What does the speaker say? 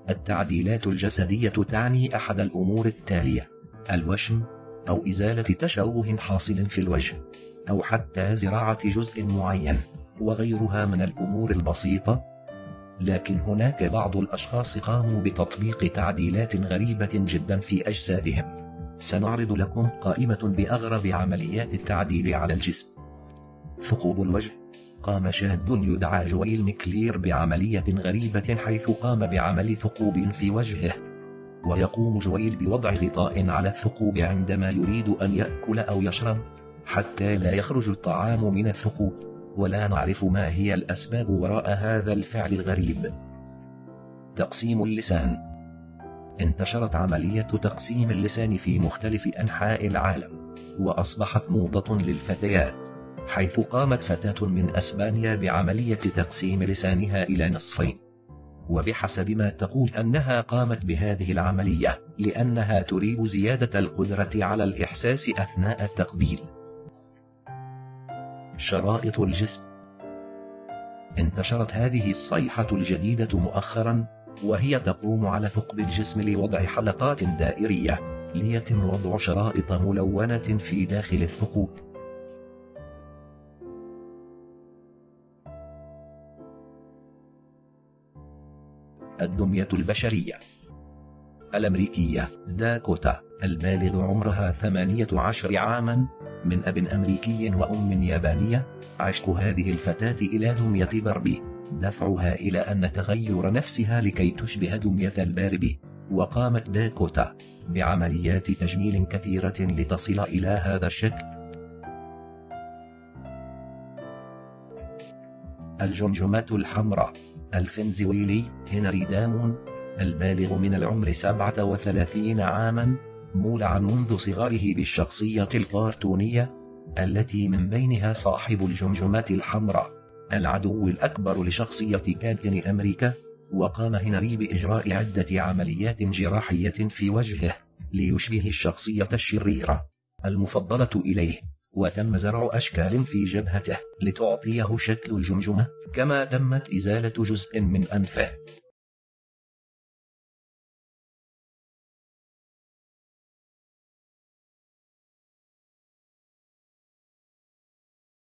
التعديلات الجسدية تعني أحد الأمور التالية: الوشم، أو إزالة تشوه حاصل في الوجه، أو حتى زراعة جزء معين، وغيرها من الأمور البسيطة. لكن هناك بعض الأشخاص قاموا بتطبيق تعديلات غريبة جدا في أجسادهم. سنعرض لكم قائمة بأغرب عمليات التعديل على الجسم. ثقوب الوجه. قام شاب يدعى جويل ميكلير بعملية غريبة، حيث قام بعمل ثقوب في وجهه. ويقوم جويل بوضع غطاء على الثقوب عندما يريد أن يأكل أو يشرب، حتى لا يخرج الطعام من الثقوب، ولا نعرف ما هي الأسباب وراء هذا الفعل الغريب. تقسيم اللسان. انتشرت عملية تقسيم اللسان في مختلف أنحاء العالم، وأصبحت موضة للفتيات، حيث قامت فتاة من أسبانيا بعملية تقسيم لسانها إلى نصفين. وبحسب ما تقول أنها قامت بهذه العملية لأنها تريد زيادة القدرة على الإحساس أثناء التقبيل. شرائط الجسم. انتشرت هذه الصيحة الجديدة مؤخرا، وهي تقوم على ثقب الجسم لوضع حلقات دائرية، ليتم وضع شرائط ملونة في داخل الثقوب. الدمية البشرية. الأمريكية داكوتا البالغ عمرها 18 عاما، من أب أمريكي وأم يابانية، عشق هذه الفتاة إلى دمية باربي دفعها إلى أن تغير نفسها لكي تشبه دمية الباربي. وقامت داكوتا بعمليات تجميل كثيرة لتصل إلى هذا الشكل. الجمجمة الحمراء. الفنزويلي هنري دامون البالغ من العمر 37 عاما، مولع منذ صغره بالشخصية الكرتونية التي من بينها صاحب الجمجمة الحمراء، العدو الأكبر لشخصية كابتن أمريكا. وقام هنري بإجراء عدة عمليات جراحية في وجهه ليشبه الشخصية الشريرة المفضلة إليه، وتم زرع أشكال في جبهته لتعطيه شكل الجمجمة، كما تمت إزالة جزء من أنفه.